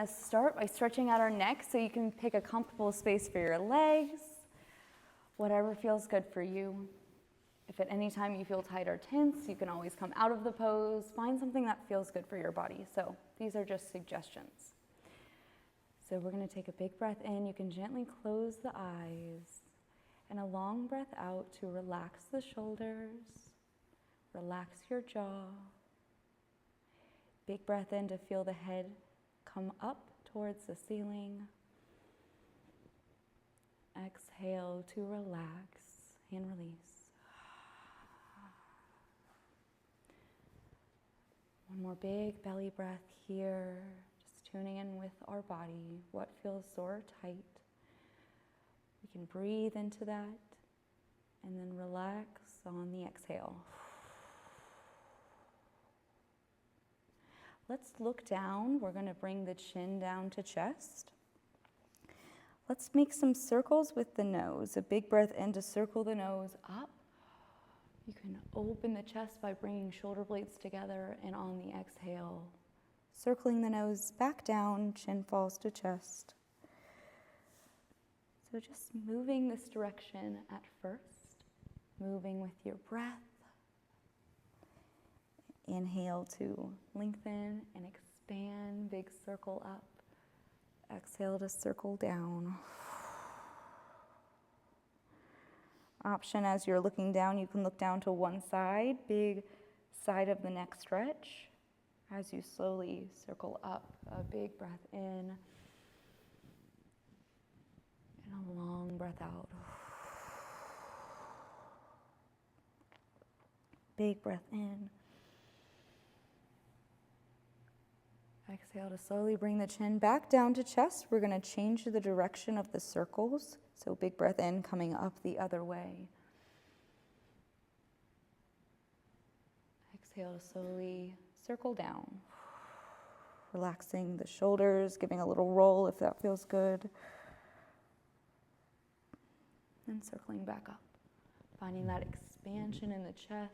gonna start by stretching out our neck so you can pick a comfortable space for your legs, whatever feels good for you. If at any time you feel tight or tense, you can always come out of the pose. Find something that feels good for your body. So these are just suggestions. So we're gonna take a big breath in. You can gently close the eyes and a long breath out to relax the shoulders, relax your jaw. Big breath in to feel the head come up towards the ceiling. Exhale to relax and release. One more big belly breath here, just tuning in with our body, what feels sore or tight. We can breathe into that and then relax on the exhale. Let's look down. We're going to bring the chin down to chest. Let's make some circles with the nose. A big breath in to circle the nose up. You can open the chest by bringing shoulder blades together, and on the exhale, circling the nose back down, chin falls to chest. So just moving this direction at first, moving with your breath. Inhale to lengthen and expand, big circle up. Exhale to circle down. Option as you're looking down, you can look down to one side, big side of the neck stretch. As you slowly circle up, a big breath in and a long breath out. Big breath in. Exhale to slowly bring the chin back down to chest. We're going to change the direction of the circles. So big breath in, coming up the other way. Exhale to slowly circle down. Relaxing the shoulders, giving a little roll if that feels good. And circling back up. Finding that expansion in the chest.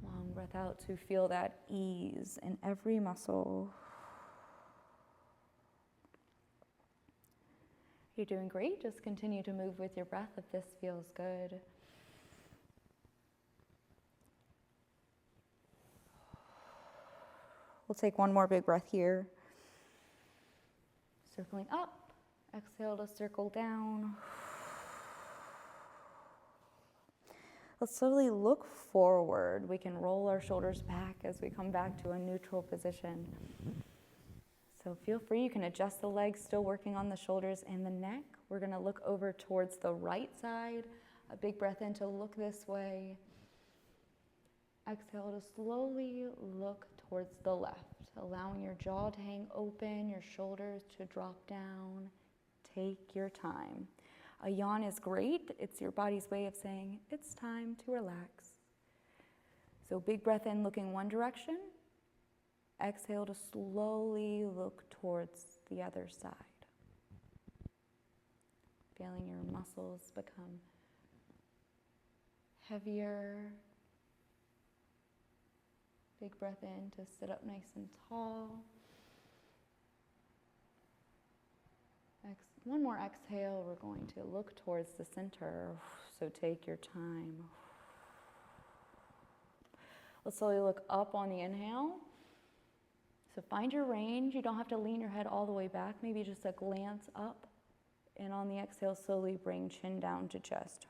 Long breath out to feel that ease in every muscle. You're doing great. Just continue to move with your breath if this feels good. We'll take one more big breath here. Circling up. Exhale to circle down. Let's slowly look forward. We can roll our shoulders back as we come back to a neutral position. So feel free, you can adjust the legs, still working on the shoulders and the neck. We're gonna look over towards the right side. A big breath in to look this way. Exhale to slowly look towards the left, allowing your jaw to hang open, your shoulders to drop down. Take your time. A yawn is great. It's your body's way of saying, it's time to relax. So big breath in, looking one direction. Exhale to slowly look towards the other side. Feeling your muscles become heavier. Big breath in to sit up nice and tall. One more exhale, we're going to look towards the center, so take your time. Let's slowly look up on the inhale. So find your range. You don't have to lean your head all the way back, maybe just a glance up. And on the exhale, slowly bring chin down to chest.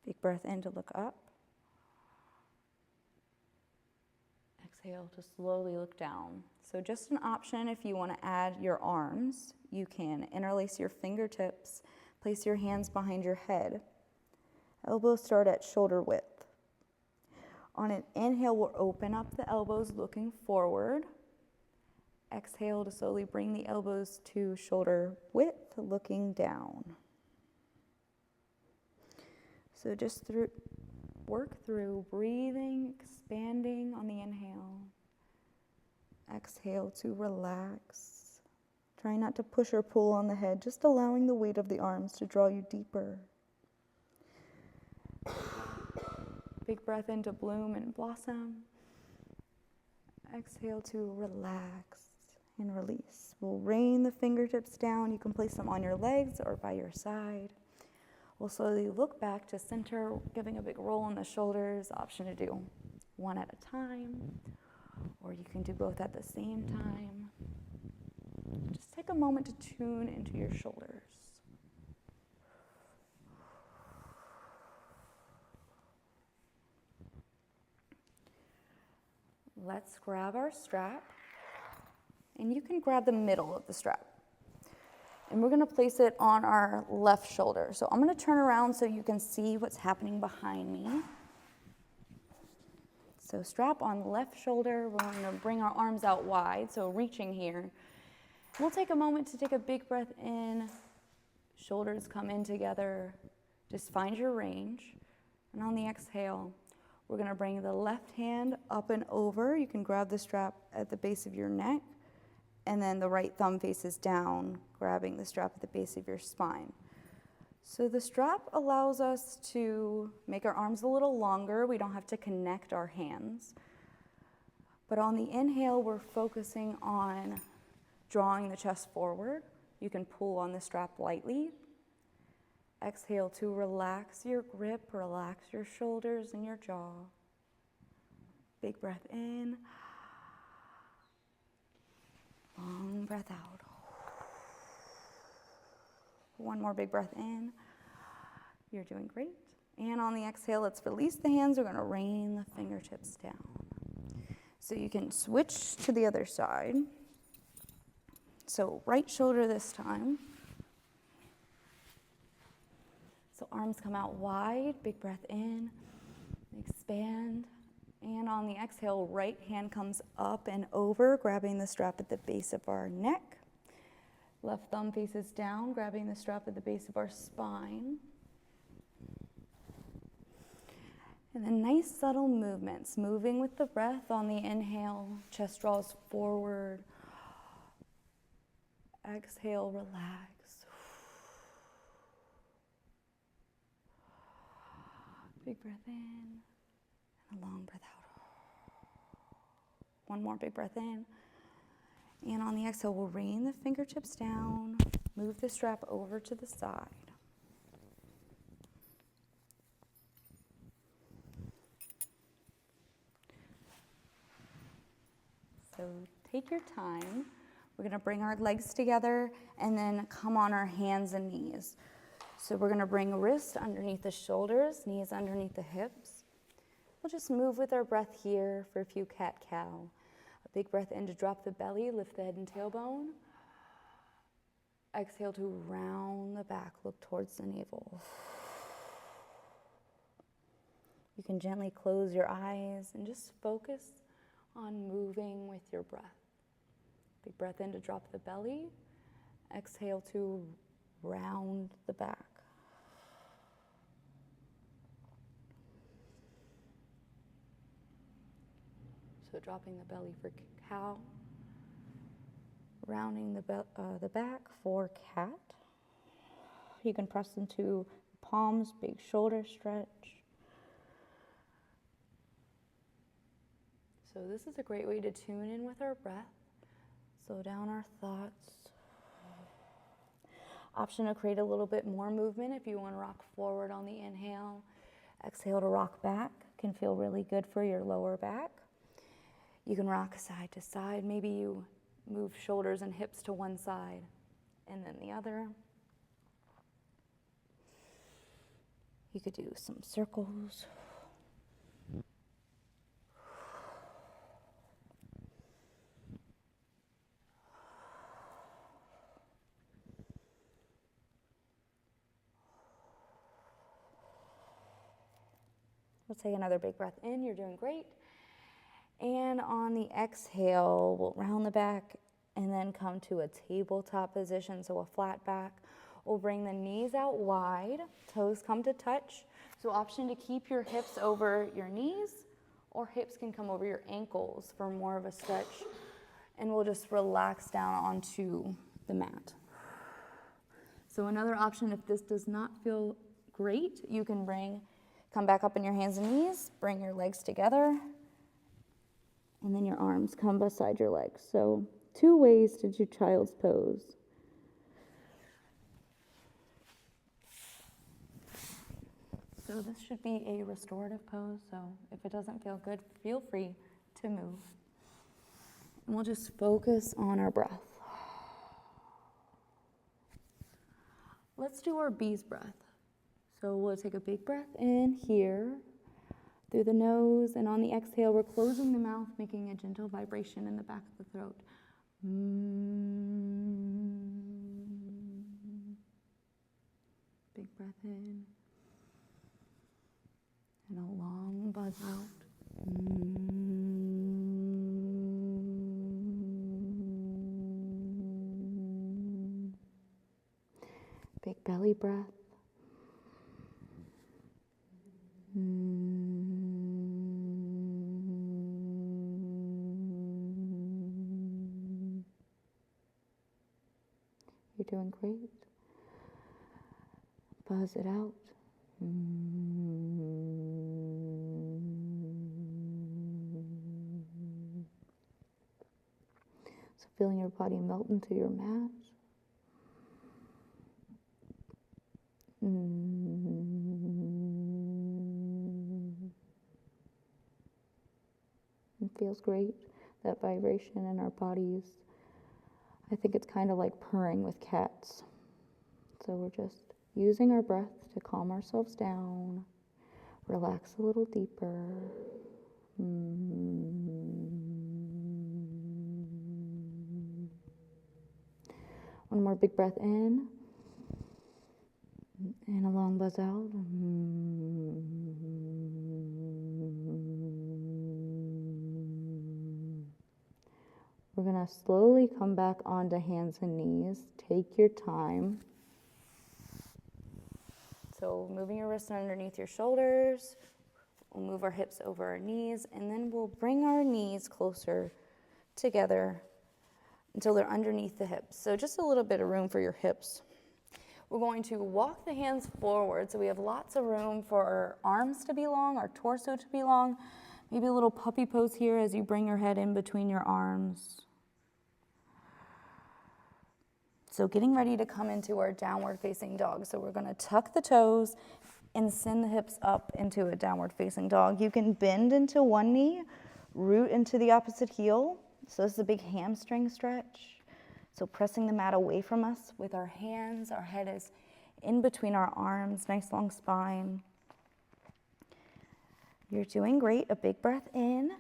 Big breath in to look up. Exhale to slowly look down. So just an option if you want to add your arms, you can interlace your fingertips, place your hands behind your head. Elbows start at shoulder width. On an inhale, we'll open up the elbows looking forward. Exhale to slowly bring the elbows to shoulder width, looking down. So just work through breathing, expanding on the inhale. Exhale to relax. Try not to push or pull on the head, just allowing the weight of the arms to draw you deeper. Big breath in to bloom and blossom. Exhale to relax and release. We'll rain the fingertips down. You can place them on your legs or by your side. We'll slowly look back to center, giving a big roll in the shoulders. Option to do one at a time, or you can do both at the same time. Just take a moment to tune into your shoulders. Let's grab our strap, and you can grab the middle of the strap. And we're going to place it on our left shoulder. So I'm going to turn around so you can see what's happening behind me. So strap on the left shoulder. We're going to bring our arms out wide, so reaching here. We'll take a moment to take a big breath in. Shoulders come in together. Just find your range. And on the exhale, we're going to bring the left hand up and over. You can grab the strap at the base of your neck. And then the right thumb faces down, grabbing the strap at the base of your spine. So the strap allows us to make our arms a little longer. We don't have to connect our hands. But on the inhale, we're focusing on drawing the chest forward. You can pull on the strap lightly. Exhale to relax your grip, relax your shoulders and your jaw. Big breath in. Long breath out. One more big breath in. You're doing great. And on the exhale, let's release the hands. We're going to rain the fingertips down. So you can switch to the other side. So right shoulder this time. So arms come out wide. Big breath in. Expand. And on the exhale, right hand comes up and over, grabbing the strap at the base of our neck. Left thumb faces down, grabbing the strap at the base of our spine. And then nice subtle movements, moving with the breath on the inhale. Chest draws forward. Exhale, relax. Big breath in. A long breath out. One more big breath in. And on the exhale, we'll rain the fingertips down, move the strap over to the side. So take your time. We're going to bring our legs together and then come on our hands and knees. So we're going to bring wrists underneath the shoulders, knees underneath the hips. We'll just move with our breath here for a few cat-cow. A big breath in to drop the belly, lift the head and tailbone. Exhale to round the back, look towards the navel. You can gently close your eyes and just focus on moving with your breath. Big breath in to drop the belly. Exhale to round the back. So dropping the belly for cow, rounding the back for cat. You can press into palms, big shoulder stretch. So this is a great way to tune in with our breath, slow down our thoughts. Option to create a little bit more movement if you want to rock forward on the inhale. Exhale to rock back, can feel really good for your lower back. You can rock side to side. Maybe you move shoulders and hips to one side and then the other. You could do some circles. We'll take another big breath in. You're doing great. And on the exhale, we'll round the back and then come to a tabletop position, so a flat back. We'll bring the knees out wide, toes come to touch. So option to keep your hips over your knees, or hips can come over your ankles for more of a stretch. And we'll just relax down onto the mat. So another option, if this does not feel great, you can bring Come back up on your hands and knees, bring your legs together, and then your arms come beside your legs. So 2 ways to do child's pose. So this should be a restorative pose, so if it doesn't feel good, feel free to move. And we'll just focus on our breath. Let's do our bee's breath. So we'll take a big breath in here through the nose, and on the exhale, we're closing the mouth, making a gentle vibration in the back of the throat. Big breath in, and a long buzz out. Big belly breath. You're doing great. Buzz it out. So feeling your body melt into your mat. It feels great, that vibration in our bodies. I think it's kind of like purring with cats. So we're just using our breath to calm ourselves down, relax a little deeper. One more big breath in, and a long buzz out. We're going to slowly come back onto hands and knees. Take your time. So moving your wrists underneath your shoulders. We'll move our hips over our knees, and then we'll bring our knees closer together until they're underneath the hips. So just a little bit of room for your hips. We're going to walk the hands forward, so we have lots of room for our arms to be long, our torso to be long. Maybe a little puppy pose here as you bring your head in between your arms. So getting ready to come into our downward facing dog. So we're going to tuck the toes and send the hips up into a downward facing dog. You can bend into one knee, root into the opposite heel. So this is a big hamstring stretch. So pressing the mat away from us with our hands. Our head is in between our arms, nice long spine. You're doing great. A big breath in.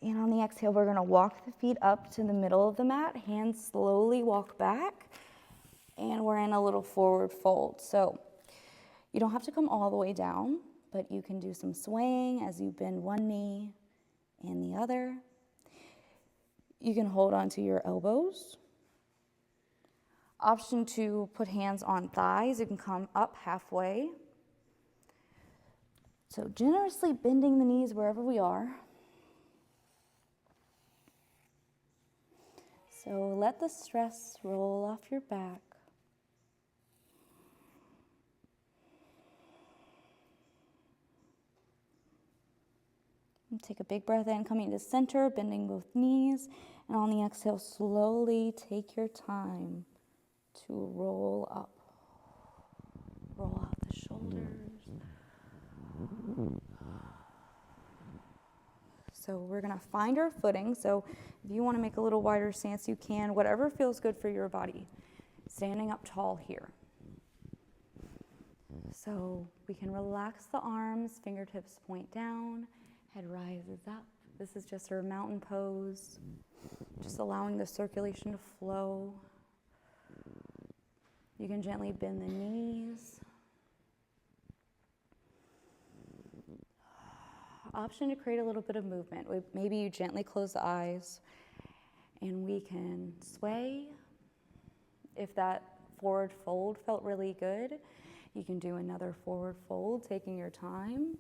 And on the exhale, we're going to walk the feet up to the middle of the mat. Hands slowly walk back. And we're in a little forward fold. So you don't have to come all the way down, but you can do some swaying as you bend one knee and the other. You can hold onto your elbows. Option to put hands on thighs. You can come up halfway. So generously bending the knees wherever we are. So let the stress roll off your back. And take a big breath in, coming to center, bending both knees. And on the exhale, slowly take your time to roll up. Roll out the shoulders. So we're going to find our footing. So if you want to make a little wider stance, you can. Whatever feels good for your body. Standing up tall here. So we can relax the arms, fingertips point down, head rises up. This is just our mountain pose. Just allowing the circulation to flow. You can gently bend the knees. Option to create a little bit of movement. Maybe you gently close the eyes and we can sway. If that forward fold felt really good, you can do another forward fold, taking your time.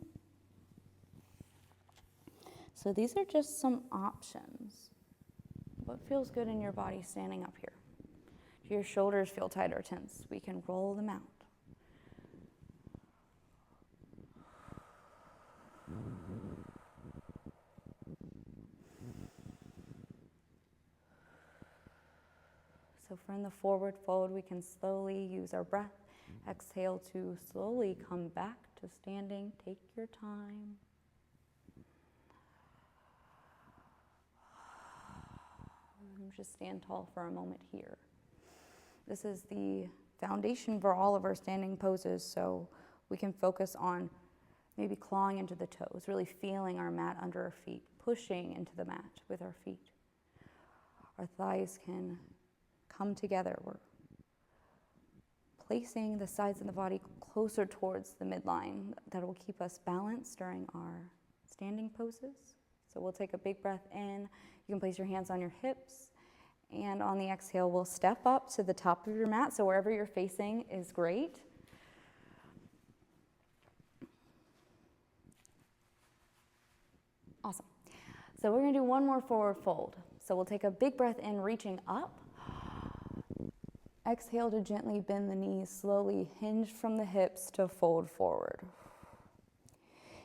So these are just some options. What feels good in your body standing up here? Do your shoulders feel tight or tense? We can roll them out. So for in the forward fold, we can slowly use our breath. Exhale to slowly come back to standing. Take your time. Just stand tall for a moment here. This is the foundation for all of our standing poses, so we can focus on maybe clawing into the toes, really feeling our mat under our feet, pushing into the mat with our feet. Our thighs can come together. We're placing the sides of the body closer towards the midline. That will keep us balanced during our standing poses. So we'll take a big breath in. You can place your hands on your hips. And on the exhale, we'll step up to the top of your mat. So wherever you're facing is great. Awesome. So we're going to do one more forward fold. So we'll take a big breath in, reaching up. Exhale to gently bend the knees, slowly hinge from the hips to fold forward.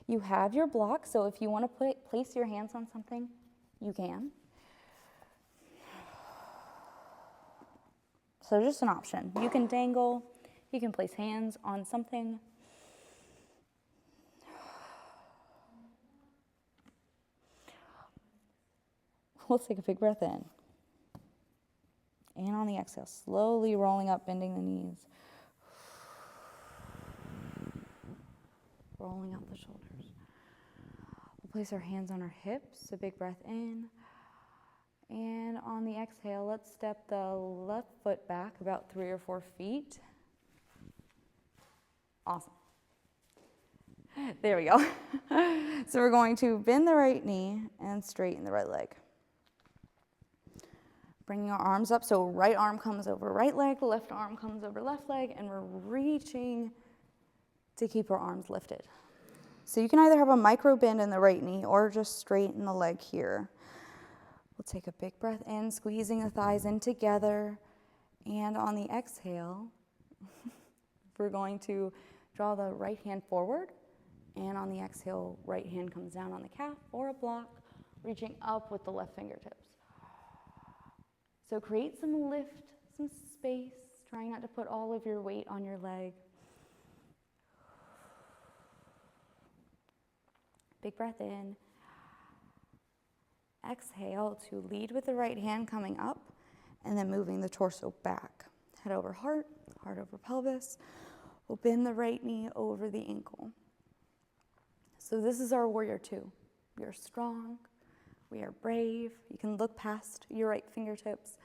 You have your block, so if you want to place your hands on something, you can. So just an option. You can dangle, you can place hands on something. Let's take a big breath in. And on the exhale, slowly rolling up, bending the knees. Rolling out the shoulders. We'll place our hands on our hips, a big breath in. And on the exhale, let's step the left foot back about 3 or 4 feet. Awesome. There we go. So we're going to bend the right knee and straighten the right leg. Bringing our arms up, so right arm comes over right leg, left arm comes over left leg, and we're reaching to keep our arms lifted. So you can either have a micro bend in the right knee or just straighten the leg here. We'll take a big breath in, squeezing the thighs in together. And on the exhale, we're going to draw the right hand forward. And on the exhale, right hand comes down on the calf or a block, reaching up with the left fingertips. So create some lift, some space, trying not to put all of your weight on your leg. Big breath in. Exhale to lead with the right hand coming up and then moving the torso back. Head over heart, heart over pelvis. We'll bend the right knee over the ankle. So this is our warrior two. We are strong. We are brave. You can look past your right fingertips.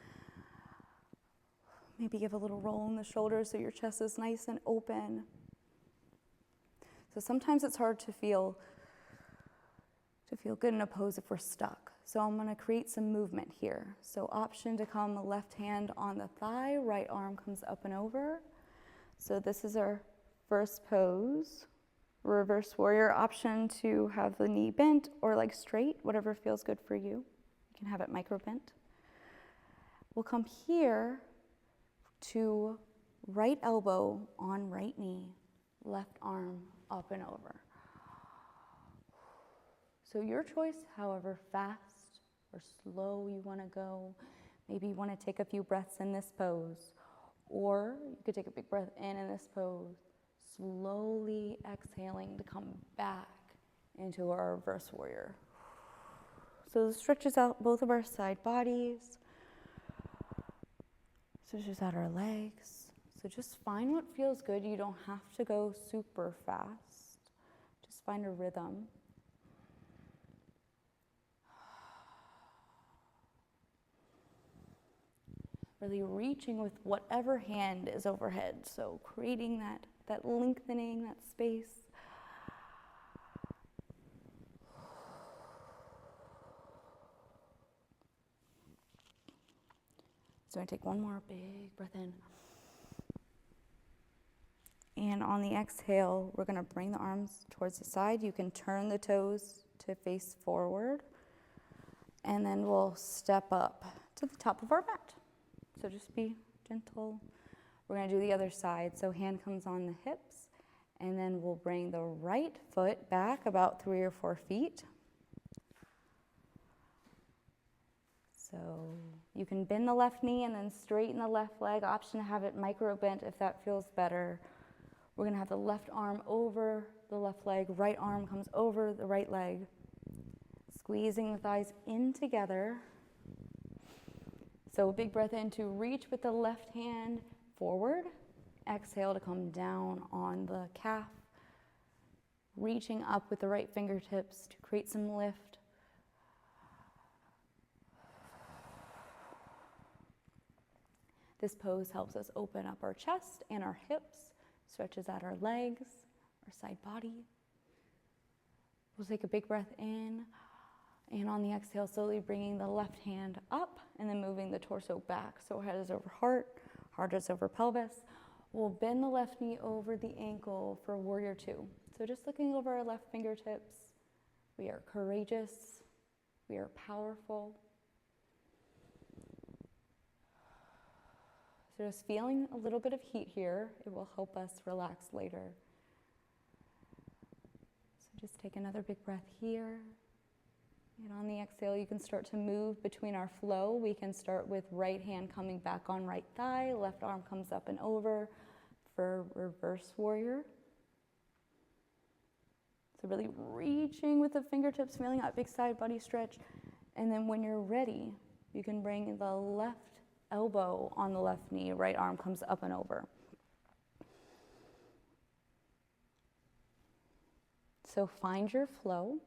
Maybe give a little roll in the shoulders so your chest is nice and open. So sometimes it's hard to feel good in a pose if we're stuck. So I'm going to create some movement here. So option to come left hand on the thigh, right arm comes up and over. So this is our first pose. Reverse warrior, option to have the knee bent or leg straight, whatever feels good for you. You can have it micro bent. We'll come here to right elbow on right knee, left arm up and over. So your choice, however fast or slow you want to go. Maybe you want to take a few breaths in this pose, or you could take a big breath in this pose, slowly exhaling to come back into our reverse warrior. So this stretches out both of our side bodies, stretches out our legs. So just find what feels good. You don't have to go super fast. Just find a rhythm. Really reaching with whatever hand is overhead. So creating that lengthening, that space. So I take one more big breath in. And on the exhale, we're going to bring the arms towards the side. You can turn the toes to face forward. And then we'll step up to the top of our mat. So just be gentle. We're going to do the other side. So hand comes on the hips, and then we'll bring the right foot back about 3 or 4 feet. So You can bend the left knee and then straighten the left leg. Option to have it micro bent if that feels better. We're gonna have the left arm over the left leg, right arm comes over the right leg. Squeezing the thighs in together. So a big breath in to reach with the left hand forward. Exhale to come down on the calf. Reaching up with the right fingertips to create some lift. This pose helps us open up our chest and our hips, stretches out our legs, our side body. We'll take a big breath in, and on the exhale, slowly bringing the left hand up and then moving the torso back. So head is over heart, heart is over pelvis. We'll bend the left knee over the ankle for warrior two. So just looking over our left fingertips. We are courageous, we are powerful. So just feeling a little bit of heat here, it will help us relax later. So just take another big breath here. And on the exhale, you can start to move between our flow. We can start with right hand coming back on right thigh, left arm comes up and over for reverse warrior. So really reaching with the fingertips, feeling that big side body stretch. And then when you're ready, you can bring the left elbow on the left knee, right arm comes up and over. So find your flow.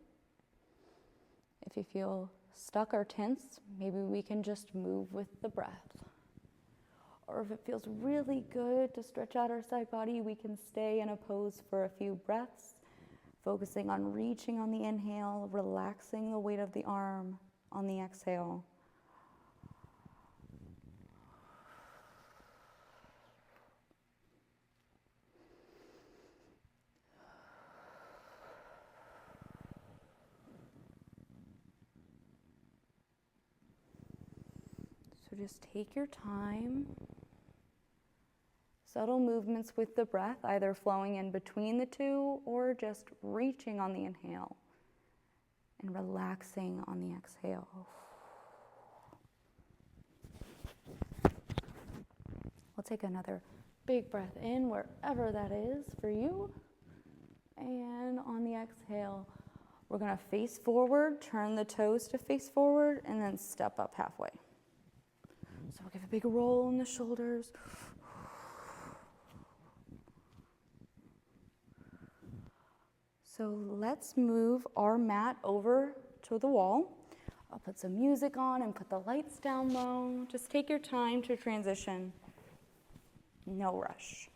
If you feel stuck or tense, maybe we can just move with the breath. Or if it feels really good to stretch out our side body, we can stay in a pose for a few breaths, focusing on reaching on the inhale, relaxing the weight of the arm on the exhale. So just take your time. Subtle movements with the breath, either flowing in between the two or just reaching on the inhale and relaxing on the exhale. We'll take another big breath in wherever that is for you. And on the exhale, we're going to face forward, turn the toes to face forward, and then step up halfway. So we'll give a big roll in the shoulders. So let's move our mat over to the wall. I'll put some music on and put the lights down low. Just take your time to transition. No rush.